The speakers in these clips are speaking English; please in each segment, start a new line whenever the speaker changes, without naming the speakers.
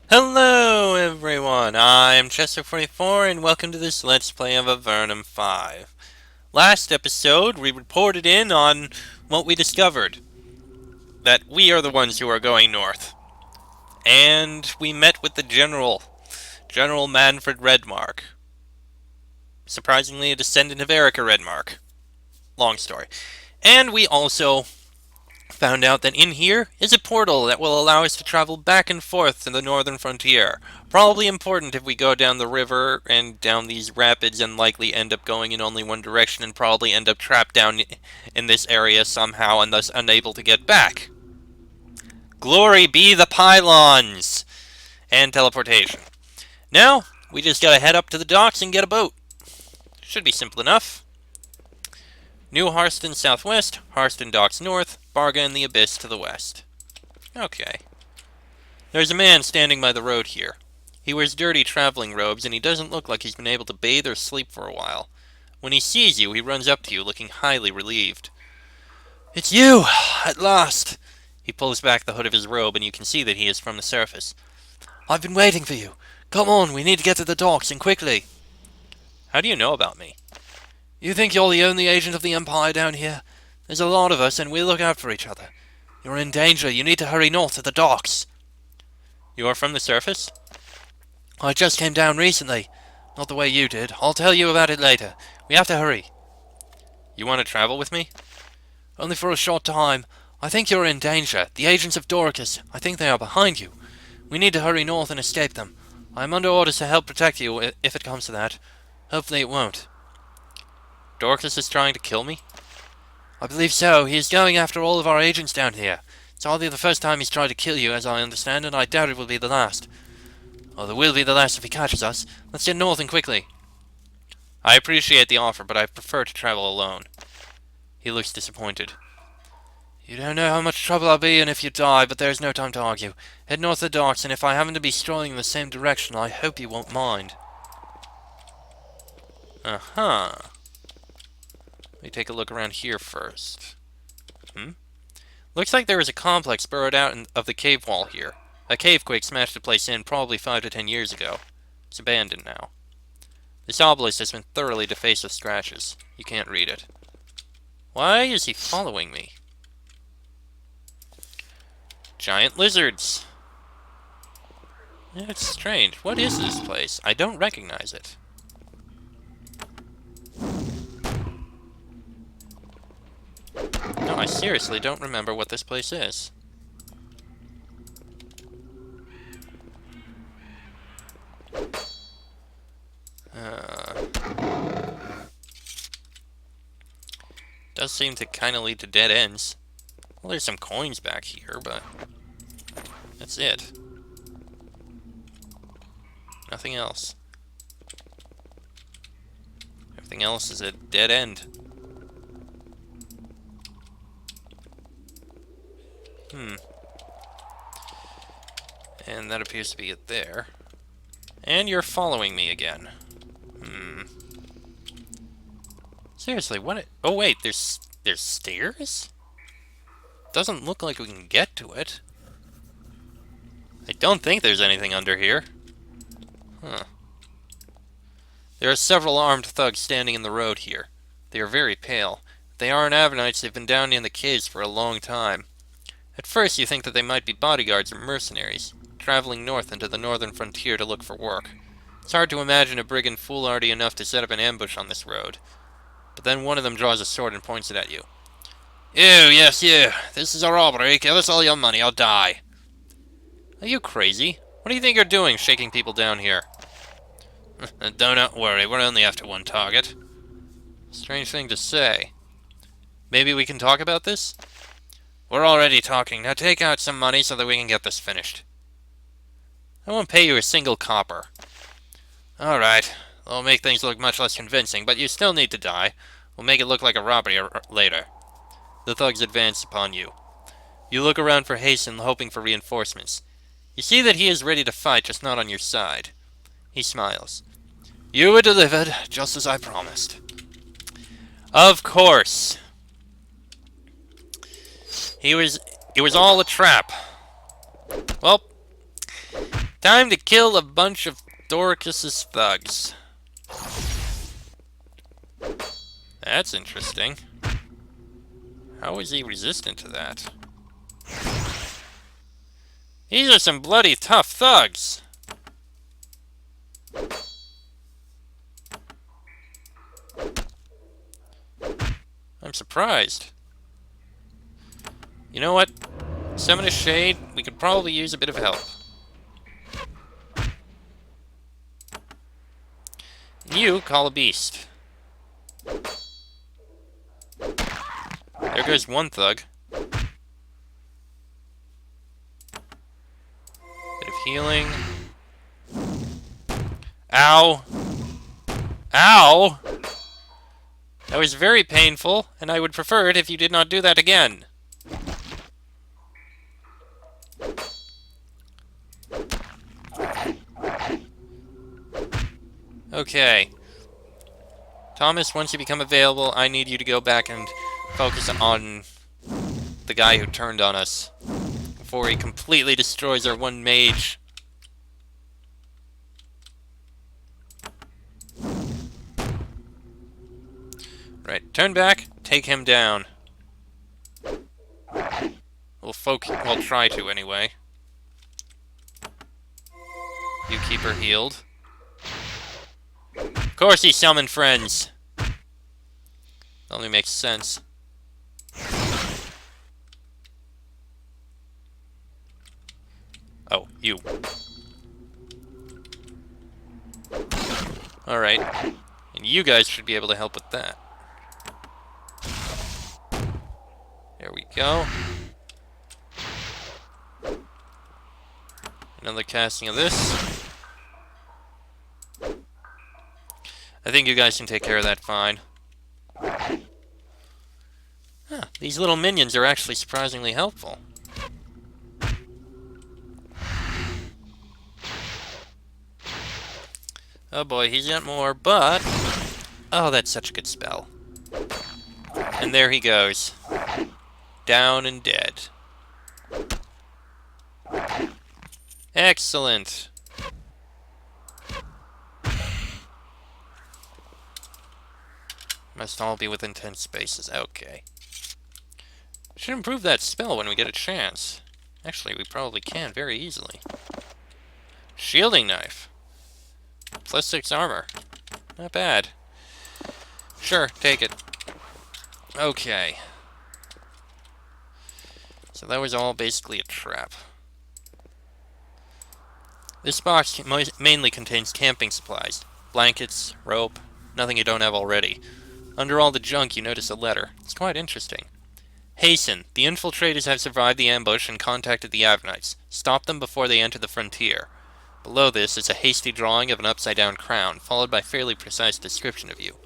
Hello everyone, I'm Chester44 and welcome to this Let's Play of Avernum 5. Last episode we reported in on what we discovered. That we are the ones who are going north. And we met with the General Manfred Redmark. Surprisingly a descendant of Erica Redmark. Long story. And we also found out that in here is a portal that will allow us to travel back and forth to the northern frontier. Probably important if we go down the river and down these rapids and likely end up going in only one direction and probably end up trapped down in this area somehow and thus unable to get back. Glory be the pylons! And teleportation. Now, we just gotta head up to the docks and get a boat. Should be simple enough. New Harston southwest, Harston Docks north, Barga in the Abyss to the west. Okay. There's a man standing by the road here. He wears dirty traveling robes, and he doesn't look like he's been able to bathe or sleep for a while. When he sees you, he runs up to you, looking highly relieved. It's you! At last! He pulls back the hood of his robe, and you can see that he is from the surface. I've been waiting for you. Come on, we need to get to the docks, and quickly. How do you know about me? You think you're the only agent of the Empire down here? There's a lot of us, and we look out for each other. You're in danger. You need to hurry north to the docks. You are from the surface? I just came down recently. Not the way you did. I'll tell you about it later. We have to hurry. You want to travel with me? Only for a short time. I think you're in danger. The agents of Dorcas. I think they are behind you. We need to hurry north and escape them. I am under orders to help protect you if it comes to that. Hopefully it won't. Dorcas is trying to kill me? I believe so. He is going after all of our agents down here. It's hardly the first time he's tried to kill you, as I understand, and I doubt it will be the last. Well, there will be the last if he catches us. Let's get north and quickly. I appreciate the offer, but I prefer to travel alone. He looks disappointed. You don't know how much trouble I'll be in if you die, but there's no time to argue. Head north to the docks, and if I happen to be strolling in the same direction, I hope you won't mind. Uh-huh. Let me take a look around here first. Looks like there is a complex burrowed out of the cave wall here. A cavequake smashed the place in probably 5 to 10 years ago. It's abandoned now. This obelisk has been thoroughly defaced with scratches. You can't read it. Why is he following me? Giant lizards. It's strange. What is this place? I don't recognize it. No, I seriously don't remember what this place is. Does seem to kind of lead to dead ends. Well, there's some coins back here, but that's it. Nothing else. Everything else is a dead end. And that appears to be it there. And you're following me again. Seriously, what? Oh wait, there's stairs? Doesn't look like we can get to it. I don't think there's anything under here. Huh. There are several armed thugs standing in the road here. They are very pale. If they aren't Avernites, they've been down in the caves for a long time. At first you think that they might be bodyguards or mercenaries, traveling north into the northern frontier to look for work. It's hard to imagine a brigand foolhardy enough to set up an ambush on this road. But then one of them draws a sword and points it at you. You, yes, you. This is a robbery. Give us all your money, I'll die. Are you crazy? What do you think you're doing, shaking people down here? Do not worry, we're only after one target. Strange thing to say. Maybe we can talk about this? We're already talking. Now take out some money so that we can get this finished. I won't pay you a single copper. Alright. That'll make things look much less convincing, but you still need to die. We'll make it look like a robbery later. The thugs advance upon you. You look around for Hasten, hoping for reinforcements. You see that he is ready to fight, just not on your side. He smiles. You were delivered, just as I promised. Of course. It was all a trap. Well, Time to kill a bunch of Dorcas's thugs. That's interesting. How is he resistant to that? These are some bloody tough thugs. I'm surprised. You know what? Summon a shade. We could probably use a bit of help. You call a beast. There goes one thug. Bit of healing. Ow! Ow! That was very painful, and I would prefer it if you did not do that again. Okay. Thomas, once you become available, I need you to go back and focus on the guy who turned on us before he completely destroys our one mage. Right, turn back, take him down. We'll try to anyway. You keep her healed. Of course he summoned friends. Only makes sense. Oh, you. Alright. And you guys should be able to help with that. There we go. Another casting of this. I think you guys can take care of that fine. Huh, these little minions are actually surprisingly helpful. Oh boy, he's got more, but... Oh, that's such a good spell. And there he goes. Down and dead. Excellent. Must all be within 10 spaces. Okay. Should improve that spell when we get a chance. Actually, we probably can very easily. Shielding knife. Plus 6 armor. Not bad. Sure, take it. Okay. So that was all basically a trap. This box mainly contains camping supplies. Blankets, rope, nothing you don't have already. Under all the junk, you notice a letter. It's quite interesting. Hasten. The infiltrators have survived the ambush and contacted the Avernites. Stop them before they enter the frontier. Below this is a hasty drawing of an upside-down crown, followed by a fairly precise description of you.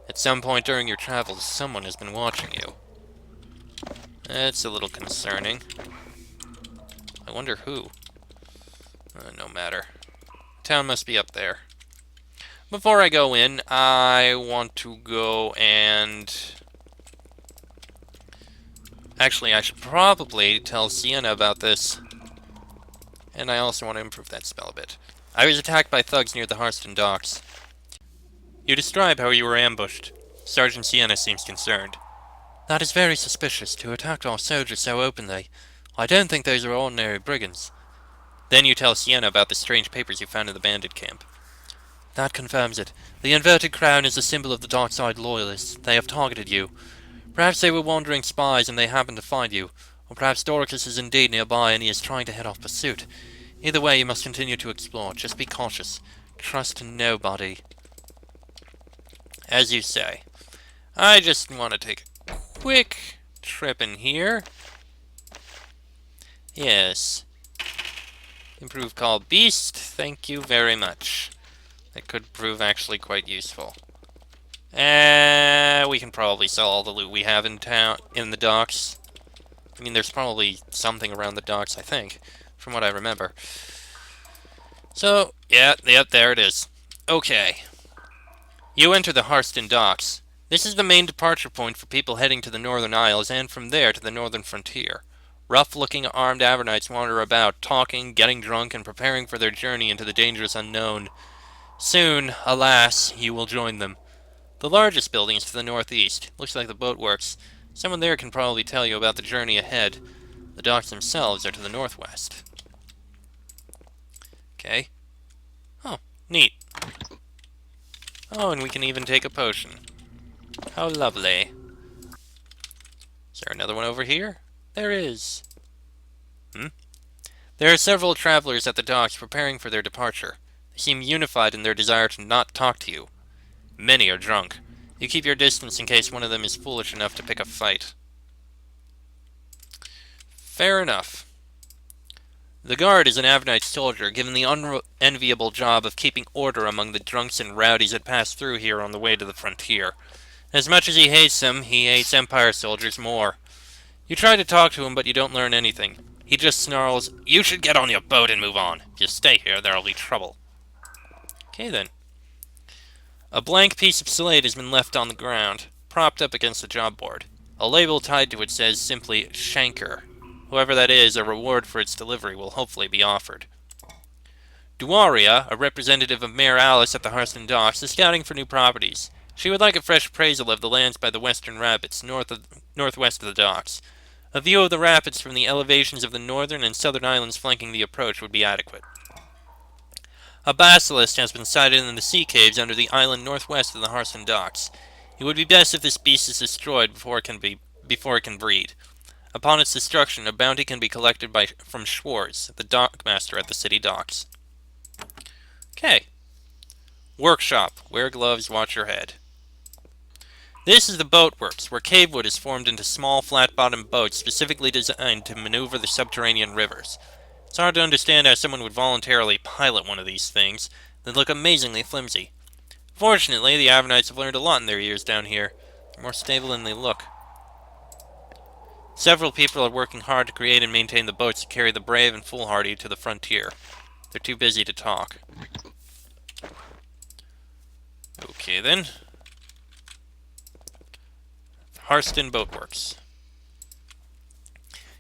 At some point during your travels, someone has been watching you. That's a little concerning. I wonder who. No matter. Town must be up there. Before I go in, I want to go and... Actually, I should probably tell Sienna about this. And I also want to improve that spell a bit. I was attacked by thugs near the Harston Docks. You describe how you were ambushed. Sergeant Sienna seems concerned. That is very suspicious, to attack our soldiers so openly. I don't think those are ordinary brigands. Then you tell Sienna about the strange papers you found in the bandit camp. That confirms it. The inverted crown is a symbol of the dark side loyalists. They have targeted you. Perhaps they were wandering spies and they happened to find you. Or perhaps Dorcas is indeed nearby and he is trying to head off pursuit. Either way, you must continue to explore. Just be cautious. Trust nobody. As you say. I just want to take a quick trip in here. Yes. Improve call beast. Thank you very much. That could prove actually quite useful. We can probably sell all the loot we have in town, in the docks. I mean, there's probably something around the docks, I think, from what I remember. So, yep, there it is. Okay. You enter the Harston Docks. This is the main departure point for people heading to the Northern Isles, and from there to the northern frontier. Rough-looking armed Avernites wander about, talking, getting drunk, and preparing for their journey into the dangerous unknown. Soon, alas, you will join them. The largest building is to the northeast. Looks like the boat works. Someone there can probably tell you about the journey ahead. The docks themselves are to the northwest. Okay. Oh, neat. Oh, and we can even take a potion. How lovely. Is there another one over here? There is. There are several travelers at the docks preparing for their departure. They seem unified in their desire to not talk to you. Many are drunk. You keep your distance in case one of them is foolish enough to pick a fight. Fair enough. The guard is an Avernite soldier, given the unenviable job of keeping order among the drunks and rowdies that pass through here on the way to the frontier. As much as he hates them, he hates Empire soldiers more. You try to talk to him, but you don't learn anything. He just snarls, "You should get on your boat and move on. If you stay here, there'll be trouble." Okay then. A blank piece of slate has been left on the ground, propped up against the job board. A label tied to it says simply, "Shanker." Whoever that is, a reward for its delivery will hopefully be offered. Duaria, a representative of Mayor Alice at the Harston Docks, is scouting for new properties. She would like a fresh appraisal of the lands by the western rapids, northwest of the docks. A view of the rapids from the elevations of the northern and southern islands flanking the approach would be adequate. A basilisk has been sighted in the sea caves under the island northwest of the Harston Docks. It would be best if this beast is destroyed before it can breed. Upon its destruction, a bounty can be collected from Schwartz, the dockmaster at the city docks. Okay. Workshop. Wear gloves, watch your head. This is the boat works, where cave wood is formed into small, flat-bottomed boats specifically designed to maneuver the subterranean rivers. It's hard to understand how someone would voluntarily pilot one of these things. They look amazingly flimsy. Fortunately, the Avernites have learned a lot in their years down here. They're more stable than they look. Several people are working hard to create and maintain the boats to carry the brave and foolhardy to the frontier. They're too busy to talk. Okay then. Harston Boatworks.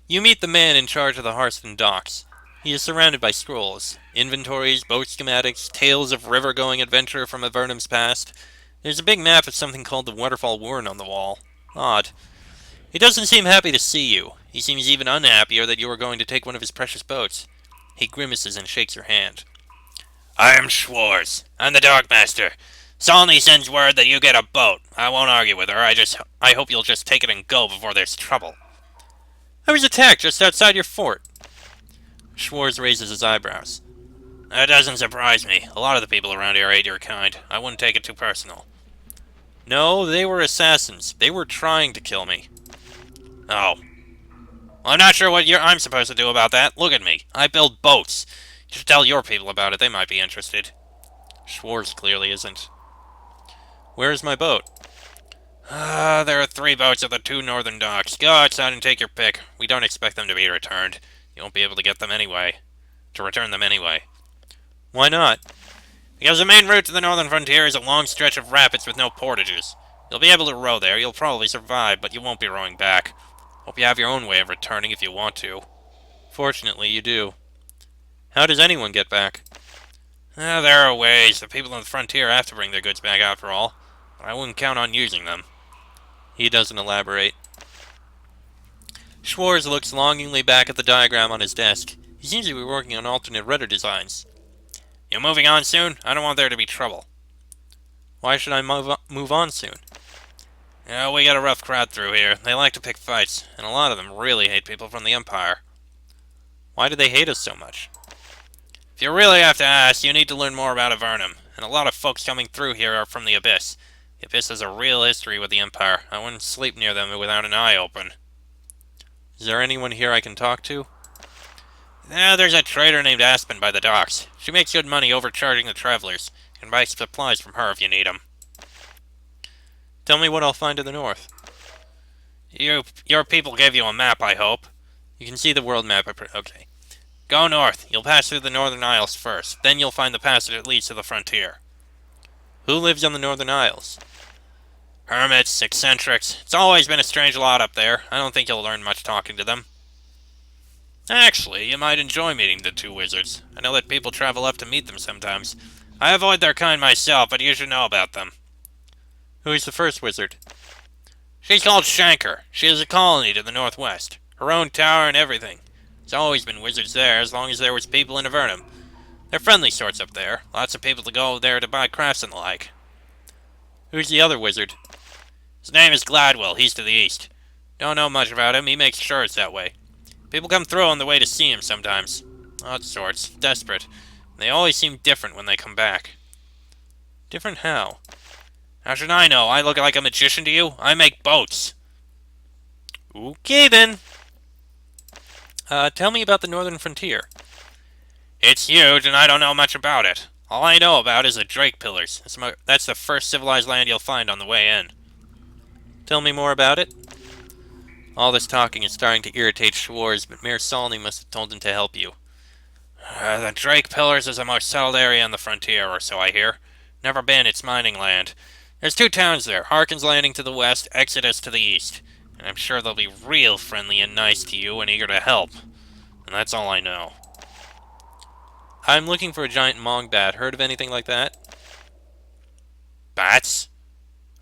You meet the man in charge of the Harston Docks. He is surrounded by scrolls, inventories, boat schematics, tales of river-going adventure from Avernum's past. There's a big map of something called the Waterfall Wurn on the wall. Odd. He doesn't seem happy to see you. He seems even unhappier that you are going to take one of his precious boats. He grimaces and shakes your hand. "I am Schwartz. I'm the dockmaster. Sawney sends word that you get a boat. I won't argue with her. I hope you'll just take it and go before there's trouble." "I was attacked just outside your fort." Schwartz raises his eyebrows. "That doesn't surprise me. A lot of the people around here hate your kind. I wouldn't take it too personal." "No, they were assassins. They were trying to kill me." "Oh. Well, I'm not sure what I'm supposed to do about that. Look at me. I build boats. You should tell your people about it. They might be interested." Schwartz clearly isn't. "Where is my boat?" There are 3 boats at the 2 northern docks. Go outside and take your pick. We don't expect them to be returned. You won't be able to get them anyway. To return them anyway." "Why not?" "Because the main route to the northern frontier is a long stretch of rapids with no portages. You'll be able to row there. You'll probably survive, but you won't be rowing back. Hope you have your own way of returning if you want to." "Fortunately, you do. How does anyone get back?" There are ways. The people on the frontier have to bring their goods back after all. But I wouldn't count on using them." He doesn't elaborate. Schwartz looks longingly back at the diagram on his desk. He seems to be working on alternate rudder designs. "You moving on soon? I don't want there to be trouble." "Why should I move on soon?" We got a rough crowd through here. They like to pick fights, and a lot of them really hate people from the Empire." "Why do they hate us so much?" "If you really have to ask, you need to learn more about Avernum, and a lot of folks coming through here are from the Abyss. The Abyss has a real history with the Empire. I wouldn't sleep near them without an eye open." "Is there anyone here I can talk to?" There's a trader named Aspen by the docks. She makes good money overcharging the travelers. You can buy supplies from her if you need them." "Tell me what I'll find to the north." Your people gave you a map, I hope. You can see the world map. Okay. Go north. You'll pass through the Northern Isles first. Then you'll find the passage that leads to the frontier." "Who lives on the Northern Isles?" "Hermits, eccentrics. It's always been a strange lot up there. I don't think you'll learn much talking to them." Actually, you might enjoy meeting the two wizards. I know that people travel up to meet them sometimes. I avoid their kind myself, but you should know about them. Who's the first wizard? She's called Shanker. She has a colony to the northwest. Her own tower and everything. There's always been wizards there, as long as there was people in Avernum. They're friendly sorts up there. Lots of people to go there to buy crafts and the like. Who's the other wizard? His name is Gladwell. He's to the east. Don't know much about him. He makes sure it's that way. People come through on the way to see him sometimes. Odd sorts. Desperate. They always seem different when they come back. Different how? How should I know? I look like a magician to you? I make boats. Okay then. Tell me about the northern frontier. It's huge, and I don't know much about it. All I know about is the Drake Pillars. That's the first civilized land you'll find on the way in. Tell me more about it. All this talking is starting to irritate Schwartz, but Mayor Solney must have told him to help you. The Drake Pillars is the most settled area on the frontier, or so I hear. Never been, it's mining land. There's two towns there, Harkin's Landing to the west, Exodus to the east. And I'm sure they'll be real friendly and nice to you and eager to help. And that's all I know. I'm looking for a giant mong bat. Heard of anything like that? Bats?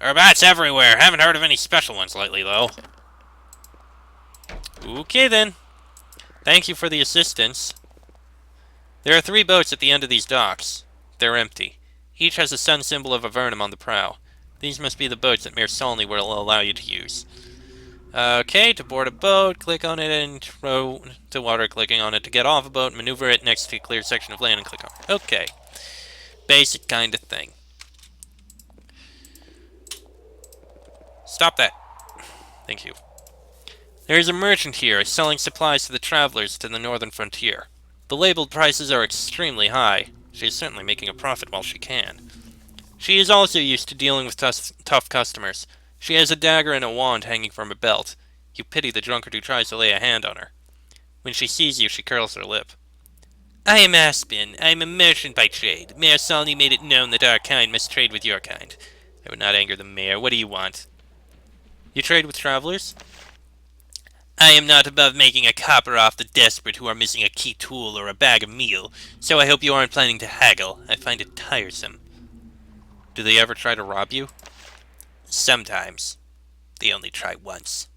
There are bats everywhere. Haven't heard of any special ones lately, though. Okay, then. Thank you for the assistance. There are 3 boats at the end of these docks. They're empty. Each has a sun symbol of Avernum on the prow. These must be the boats that Mayor Solney will allow you to use. Okay, to board a boat, click on it and row to water, clicking on it to get off a boat, maneuver it next to a clear section of land and click on it. Okay. Basic kind of thing. Stop that. Thank you. There is a merchant here selling supplies to the travelers to the northern frontier. The labeled prices are extremely high. She is certainly making a profit while she can. She is also used to dealing with tough customers. She has a dagger and a wand hanging from her belt. You pity the drunkard who tries to lay a hand on her. When she sees you, she curls her lip. I am Aspin. I am a merchant by trade. Mayor Solney made it known that our kind must trade with your kind. I would not anger the mayor. What do you want? You trade with travelers? I am not above making a copper off the desperate who are missing a key tool or a bag of meal, so I hope you aren't planning to haggle. I find it tiresome. Do they ever try to rob you? Sometimes. They only try once.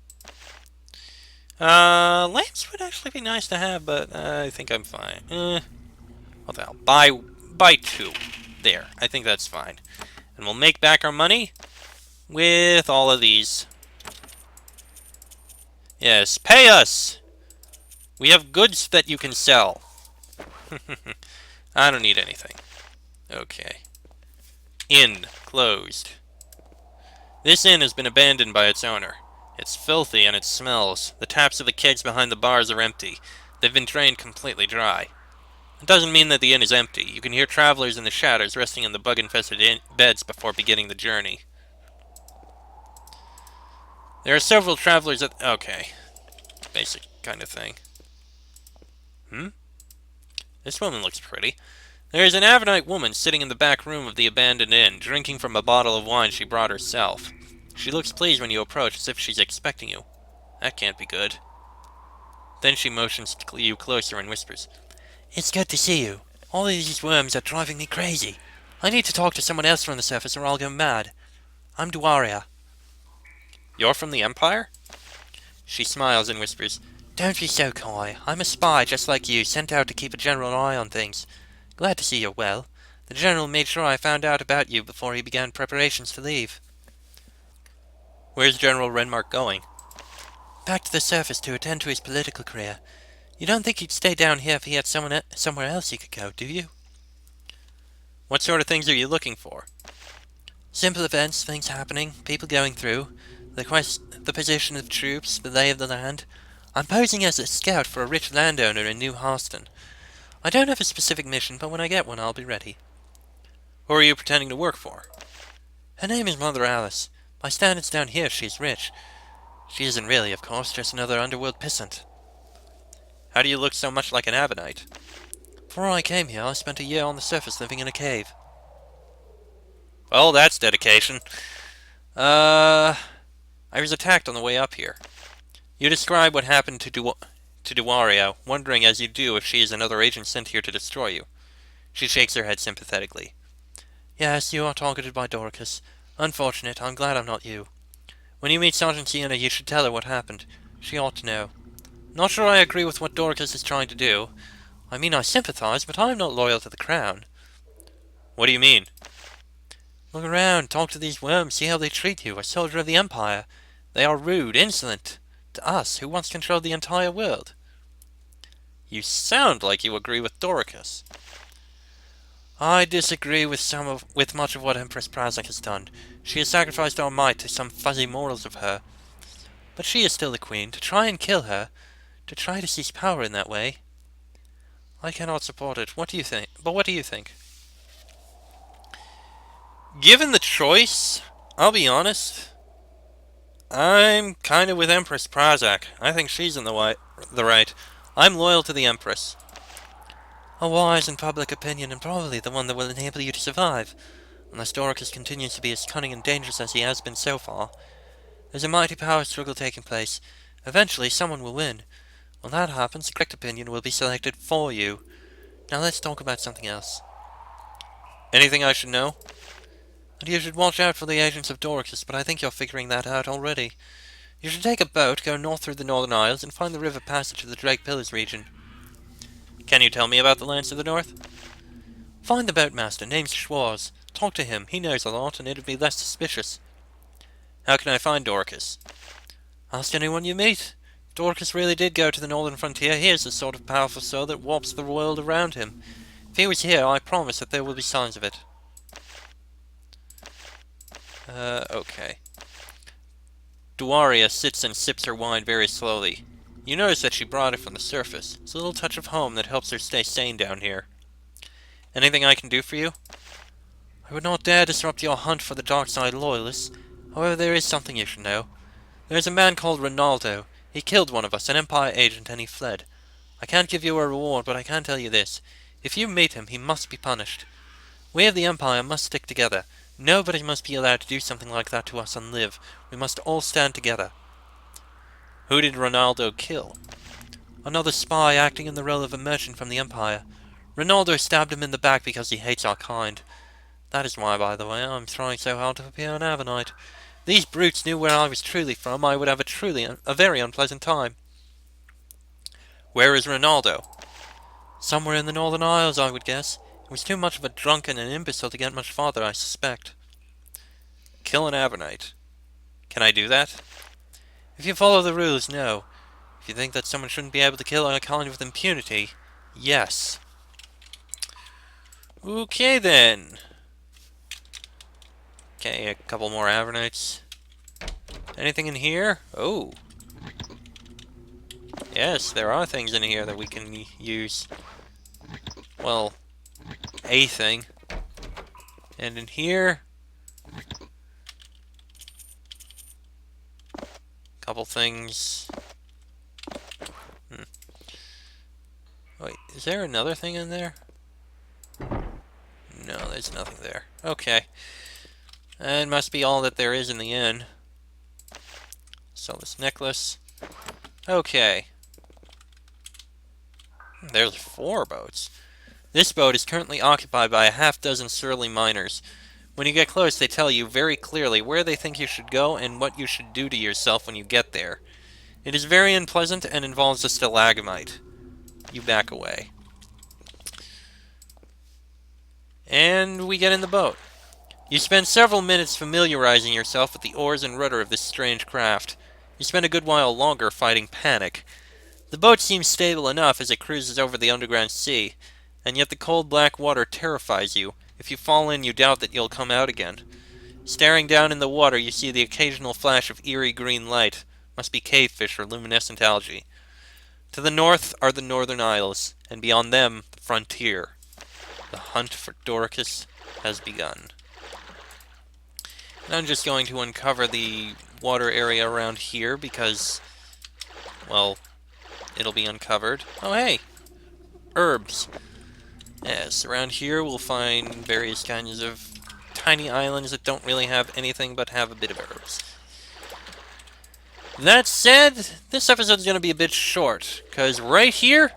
Lamps would actually be nice to have, but I think I'm fine. What the hell? Buy 2. There. I think that's fine. And we'll make back our money with all of these. Yes, pay us! We have goods that you can sell. I don't need anything. Okay. Inn closed. This inn has been abandoned by its owner. It's filthy and it smells. The taps of the kegs behind the bars are empty. They've been drained completely dry. It doesn't mean that the inn is empty. You can hear travelers in the shadows resting in the bug-infested beds before beginning the journey. There are several travelers at... Okay. Basic kind of thing. This woman looks pretty. There is an Avernite woman sitting in the back room of the abandoned inn, drinking from a bottle of wine she brought herself. She looks pleased when you approach, as if she's expecting you. That can't be good. Then she motions you closer and whispers, It's good to see you. All of these worms are driving me crazy. I need to talk to someone else from the surface or I'll go mad. I'm Dwaria. You're from the Empire? She smiles and whispers, Don't be so coy. I'm a spy just like you, sent out to keep a general eye on things. Glad to see you're well. The general made sure I found out about you before he began preparations to leave. Where's General Renmark going? Back to the surface to attend to his political career. You don't think he'd stay down here if he had somewhere else he could go, do you? What sort of things are you looking for? Simple events, things happening, people going through, the position of troops, the lay of the land. I'm posing as a scout for a rich landowner in New Harston. I don't have a specific mission, but when I get one, I'll be ready. Who are you pretending to work for? Her name is Mother Alice. By standards down here, she's rich. She isn't really, of course, just another underworld peasant. How do you look so much like an Avernite? Before I came here, I spent a year on the surface living in a cave. Well, that's dedication. I was attacked on the way up here. You describe what happened to to Duario, wondering as you do if she is another agent sent here to destroy you. She shakes her head sympathetically. Yes, you are targeted by Dorcas. Unfortunate, I'm glad I'm not you. When you meet Sergeant Sienna, you should tell her what happened. She ought to know. Not sure I agree with what Dorcas is trying to do. I mean, I sympathize, but I'm not loyal to the Crown. What do you mean? Look around, talk to these worms, see how they treat you, a soldier of the Empire. They are rude, insolent. To us, who once controlled the entire world. You sound like you agree with Dorcas. I disagree with much of what Empress Prazak has done. She has sacrificed our might to some fuzzy morals of her. But she is still the queen. To try and kill her, to try to seize power in that way, I cannot support it. What do you think? But what do you think? Given the choice, I'll be honest, I'm kind of with Empress Prazak. I think she's in the right. I'm loyal to the Empress. A wise and public opinion, and probably the one that will enable you to survive. Unless Dorcas continues to be as cunning and dangerous as he has been so far. There's a mighty power struggle taking place. Eventually, someone will win. When that happens, the correct opinion will be selected for you. Now let's talk about something else. Anything I should know? And you should watch out for the agents of Dorcas, but I think you're figuring that out already. You should take a boat, go north through the Northern Isles, and find the river passage to the Drake Pillars region. Can you tell me about the lands to the north? Find the boatmaster, named Schwarz. Talk to him, he knows a lot, and it'll be less suspicious. How can I find Dorcas? Ask anyone you meet. If Dorcas really did go to the northern frontier, he is the sort of powerful soul that warps the world around him. If he was here, I promise that there will be signs of it. Okay. Duaria sits and sips her wine very slowly. You notice that she brought it from the surface. It's a little touch of home that helps her stay sane down here. Anything I can do for you? I would not dare disrupt your hunt for the dark side loyalists. However, there is something you should know. There is a man called Ronaldo. He killed one of us, an Empire agent, and he fled. I can't give you a reward, but I can tell you this. If you meet him, he must be punished. We of the Empire must stick together. Nobody must be allowed to do something like that to us and live. We must all stand together. Who did Ronaldo kill? Another spy acting in the role of a merchant from the Empire. Ronaldo stabbed him in the back because he hates our kind. That is why, by the way, I'm trying so hard to appear an Avernite. These brutes knew where I was truly from. I would have a very unpleasant time. Where is Ronaldo? Somewhere in the Northern Isles, I would guess. He was too much of a drunken and imbecile to get much farther, I suspect. Kill an Avernite. Can I do that? If you follow the rules, no. If you think that someone shouldn't be able to kill our kind with impunity, yes. Okay then. Okay, a couple more Avernites. Anything in here? Oh. Yes, there are things in here that we can use. Well, a thing. And in here, couple things. Wait, is there another thing in there? No, there's nothing there. Okay. That must be all that there is in the inn. Sell this necklace. Okay. There's 4 boats. This boat is currently occupied by a half-dozen surly miners. When you get close, they tell you very clearly where they think you should go and what you should do to yourself when you get there. It is very unpleasant and involves a stalagmite. You back away. And we get in the boat. You spend several minutes familiarizing yourself with the oars and rudder of this strange craft. You spend a good while longer fighting panic. The boat seems stable enough as it cruises over the underground sea, and yet the cold black water terrifies you. If you fall in, you doubt that you'll come out again. Staring down in the water, you see the occasional flash of eerie green light. Must be cavefish or luminescent algae. To the north are the Northern Isles, and beyond them, the frontier. The hunt for Dorcas has begun. And I'm just going to uncover the water area around here because, well, it'll be uncovered. Oh, hey! Herbs. Yes, around here we'll find various kinds of tiny islands that don't really have anything but have a bit of herbs. That said, this episode is going to be a bit short, because right here,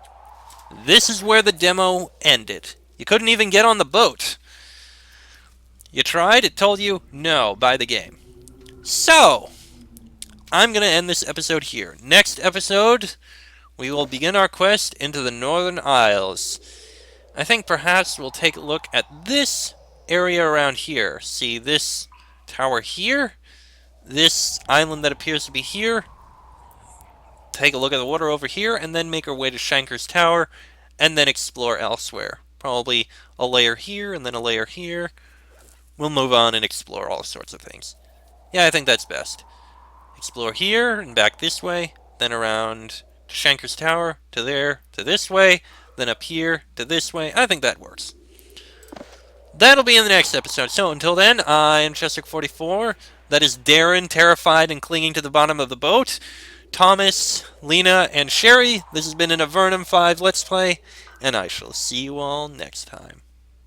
this is where the demo ended. You couldn't even get on the boat. You tried, it told you, no, buy the game. So, I'm going to end this episode here. Next episode, we will begin our quest into the Northern Isles. I think perhaps we'll take a look at this area around here. See this tower here? This island that appears to be here? Take a look at the water over here, and then make our way to Shanker's Tower, and then explore elsewhere. Probably a layer here, and then a layer here. We'll move on and explore all sorts of things. Yeah, I think that's best. Explore here, and back this way, then around to Shanker's Tower, to there, to this way, then up here, to this way. I think that works. That'll be in the next episode. So until then, I am Chester44. That is Darren, terrified and clinging to the bottom of the boat. Thomas, Lena, and Sherry. This has been an Avernum 5 Let's Play, and I shall see you all next time.